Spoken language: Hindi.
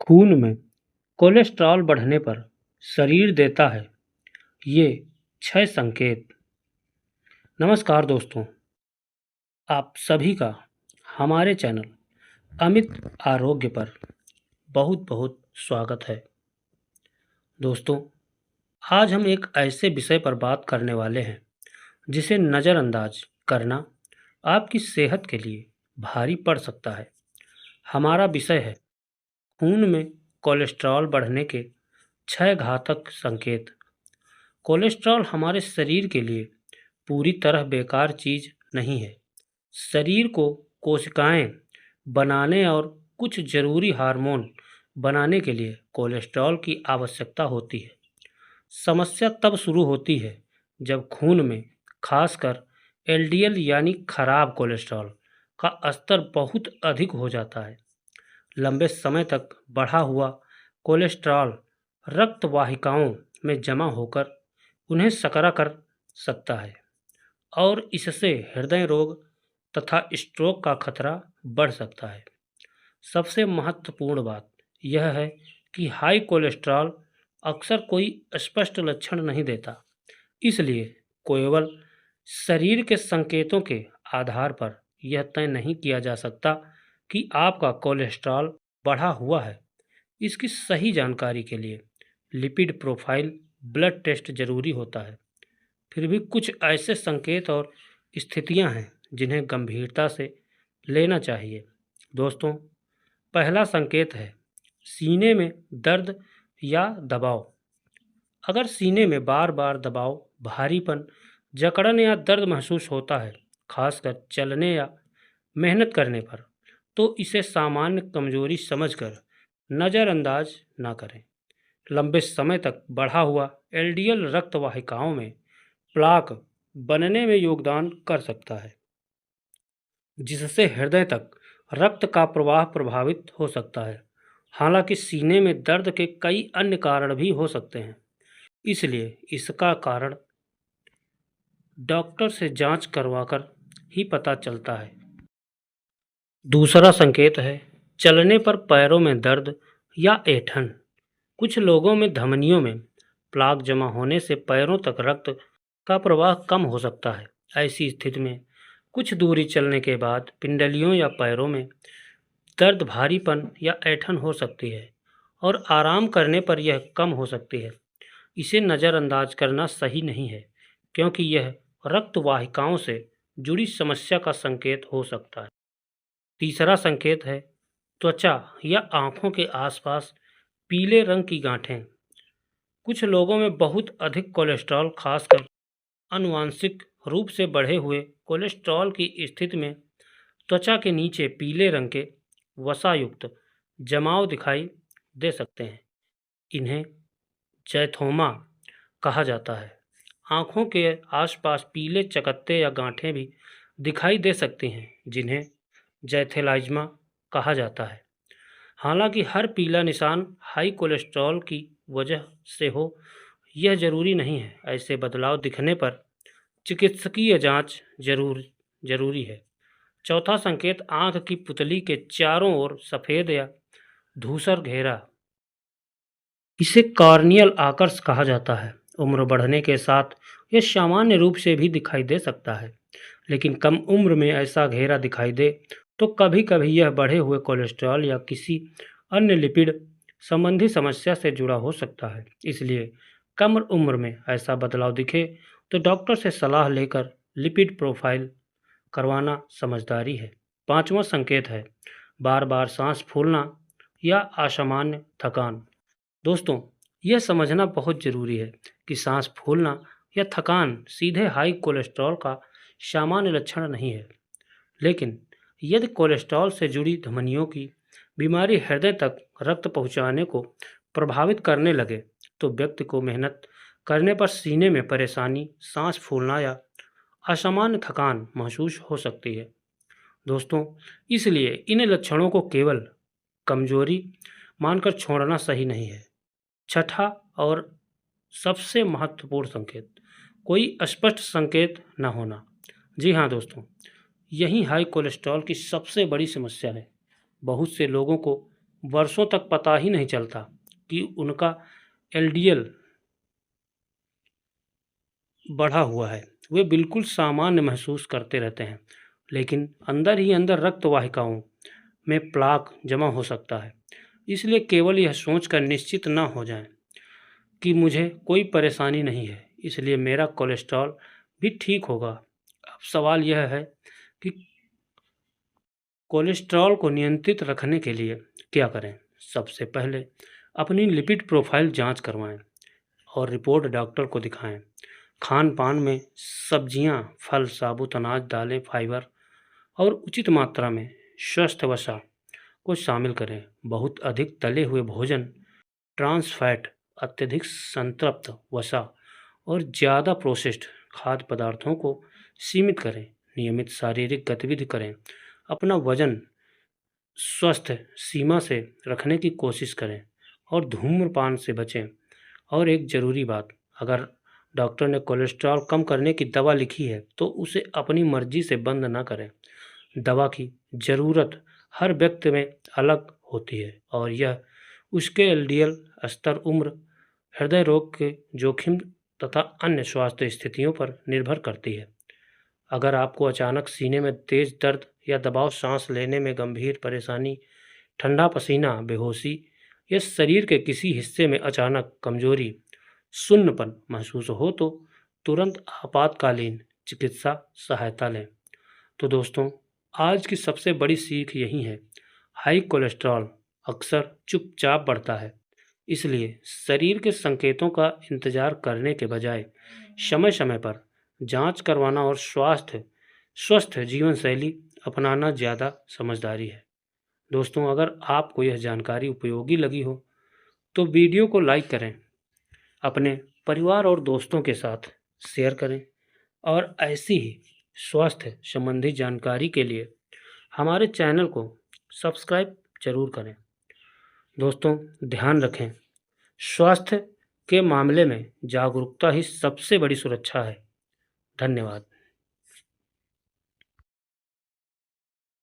खून में कोलेस्ट्रॉल बढ़ने पर शरीर देता है ये 6 संकेत। नमस्कार दोस्तों, आप सभी का हमारे चैनल अमित आरोग्य पर बहुत बहुत स्वागत है। दोस्तों, आज हम एक ऐसे विषय पर बात करने वाले हैं जिसे नज़रअंदाज करना आपकी सेहत के लिए भारी पड़ सकता है। हमारा विषय है खून में कोलेस्ट्रॉल बढ़ने के 6 घातक संकेत। कोलेस्ट्रॉल हमारे शरीर के लिए पूरी तरह बेकार चीज़ नहीं है। शरीर को कोशिकाएं बनाने और कुछ ज़रूरी हार्मोन बनाने के लिए कोलेस्ट्रॉल की आवश्यकता होती है। समस्या तब शुरू होती है जब खून में खासकर एलडीएल यानी खराब कोलेस्ट्रॉल का स्तर बहुत अधिक हो जाता है। लंबे समय तक बढ़ा हुआ कोलेस्ट्रॉल रक्त वाहिकाओं में जमा होकर उन्हें सकरा कर सकता है और इससे हृदय रोग तथा स्ट्रोक का खतरा बढ़ सकता है। सबसे महत्वपूर्ण बात यह है कि हाई कोलेस्ट्रॉल अक्सर कोई स्पष्ट लक्षण नहीं देता, इसलिए केवल शरीर के संकेतों के आधार पर यह तय नहीं किया जा सकता कि आपका कोलेस्ट्रॉल बढ़ा हुआ है। इसकी सही जानकारी के लिए लिपिड प्रोफाइल ब्लड टेस्ट जरूरी होता है। फिर भी कुछ ऐसे संकेत और स्थितियां हैं जिन्हें गंभीरता से लेना चाहिए। दोस्तों, पहला संकेत है सीने में दर्द या दबाव। अगर सीने में बार बार दबाव, भारीपन, जकड़न या दर्द महसूस होता है, खासकर चलने या मेहनत करने पर, तो इसे सामान्य कमजोरी समझकर नज़रअंदाज ना करें। लंबे समय तक बढ़ा हुआ एलडीएल रक्त वाहिकाओं में प्लाक बनने में योगदान कर सकता है, जिससे हृदय तक रक्त का प्रवाह प्रभावित हो सकता है। हालांकि सीने में दर्द के कई अन्य कारण भी हो सकते हैं, इसलिए इसका कारण डॉक्टर से जांच करवाकर ही पता चलता है। दूसरा संकेत है चलने पर पैरों में दर्द या ऐंठन। कुछ लोगों में धमनियों में प्लाक जमा होने से पैरों तक रक्त का प्रवाह कम हो सकता है। ऐसी स्थिति में कुछ दूरी चलने के बाद पिंडलियों या पैरों में दर्द, भारीपन या ऐंठन हो सकती है और आराम करने पर यह कम हो सकती है। इसे नज़रअंदाज करना सही नहीं है, क्योंकि यह रक्त वाहिकाओं से जुड़ी समस्या का संकेत हो सकता है। तीसरा संकेत है त्वचा या आंखों के आसपास पीले रंग की गांठें। कुछ लोगों में बहुत अधिक कोलेस्ट्रॉल, खासकर आनुवांशिक रूप से बढ़े हुए कोलेस्ट्रॉल की स्थिति में त्वचा के नीचे पीले रंग के वसायुक्त जमाव दिखाई दे सकते हैं। इन्हें जैथोमा कहा जाता है। आंखों के आसपास पीले चकत्ते या गांठें भी दिखाई दे सकती हैं, जिन्हें जैथेलाइज्मा कहा जाता है। हालांकि हर पीला निशान हाई कोलेस्ट्रॉल की वजह से हो, यह जरूरी नहीं है। ऐसे बदलाव दिखने पर चिकित्सकीय जांच जरूरी है। चौथा संकेत आंख की पुतली के चारों ओर सफ़ेद या धूसर घेरा। इसे कॉर्नियल आकर्ष कहा जाता है। उम्र बढ़ने के साथ यह सामान्य रूप से भी दिखाई दे सकता है, लेकिन कम उम्र में ऐसा घेरा दिखाई दे तो कभी कभी यह बढ़े हुए कोलेस्ट्रॉल या किसी अन्य लिपिड संबंधी समस्या से जुड़ा हो सकता है। इसलिए कम उम्र में ऐसा बदलाव दिखे तो डॉक्टर से सलाह लेकर लिपिड प्रोफाइल करवाना समझदारी है। पांचवा संकेत है बार बार सांस फूलना या असामान्य थकान। दोस्तों, यह समझना बहुत ज़रूरी है कि सांस फूलना या थकान सीधे हाई कोलेस्ट्रॉल का सामान्य लक्षण नहीं है, लेकिन यदि कोलेस्ट्रॉल से जुड़ी धमनियों की बीमारी हृदय तक रक्त पहुंचाने को प्रभावित करने लगे तो व्यक्ति को मेहनत करने पर सीने में परेशानी, सांस फूलना या असामान्य थकान महसूस हो सकती है। दोस्तों, इसलिए इन लक्षणों को केवल कमजोरी मानकर छोड़ना सही नहीं है। छठा और सबसे महत्वपूर्ण संकेत, कोई स्पष्ट संकेत न होना। जी हाँ दोस्तों, यही हाई कोलेस्ट्रॉल की सबसे बड़ी समस्या है। बहुत से लोगों को वर्षों तक पता ही नहीं चलता कि उनका एलडीएल बढ़ा हुआ है। वे बिल्कुल सामान्य महसूस करते रहते हैं, लेकिन अंदर ही अंदर रक्त वाहिकाओं में प्लाक जमा हो सकता है। इसलिए केवल यह सोचकर निश्चित न हो जाएं कि मुझे कोई परेशानी नहीं है, इसलिए मेरा कोलेस्ट्रॉल भी ठीक होगा। अब सवाल यह है कि कोलेस्ट्रॉल को नियंत्रित रखने के लिए क्या करें। सबसे पहले अपनी लिपिड प्रोफाइल जांच करवाएं और रिपोर्ट डॉक्टर को दिखाएं। खान पान में सब्जियां, फल, साबुत अनाज, दालें, फाइबर और उचित मात्रा में स्वस्थ वसा को शामिल करें। बहुत अधिक तले हुए भोजन, ट्रांस फैट, अत्यधिक संतृप्त वसा और ज़्यादा प्रोसेस्ड खाद्य पदार्थों को सीमित करें। नियमित शारीरिक गतिविधि करें। अपना वजन स्वस्थ सीमा से रखने की कोशिश करें और धूम्रपान से बचें। और एक ज़रूरी बात, अगर डॉक्टर ने कोलेस्ट्रॉल कम करने की दवा लिखी है तो उसे अपनी मर्जी से बंद ना करें। दवा की ज़रूरत हर व्यक्ति में अलग होती है और यह उसके एलडीएल स्तर, उम्र, हृदय रोग के जोखिम तथा अन्य स्वास्थ्य स्थितियों पर निर्भर करती है। अगर आपको अचानक सीने में तेज दर्द या दबाव, सांस लेने में गंभीर परेशानी, ठंडा पसीना, बेहोशी या शरीर के किसी हिस्से में अचानक कमजोरी, शून्यपन महसूस हो तो तुरंत आपातकालीन चिकित्सा सहायता लें। तो दोस्तों, आज की सबसे बड़ी सीख यही है, हाई कोलेस्ट्रॉल अक्सर चुपचाप बढ़ता है। इसलिए शरीर के संकेतों का इंतजार करने के बजाय समय समय पर जांच करवाना और स्वस्थ जीवन शैली अपनाना ज़्यादा समझदारी है। दोस्तों, अगर आपको यह जानकारी उपयोगी लगी हो तो वीडियो को लाइक करें, अपने परिवार और दोस्तों के साथ शेयर करें और ऐसी ही स्वास्थ्य संबंधी जानकारी के लिए हमारे चैनल को सब्सक्राइब जरूर करें। दोस्तों, ध्यान रखें, स्वास्थ्य के मामले में जागरूकता ही सबसे बड़ी सुरक्षा है। धन्यवाद।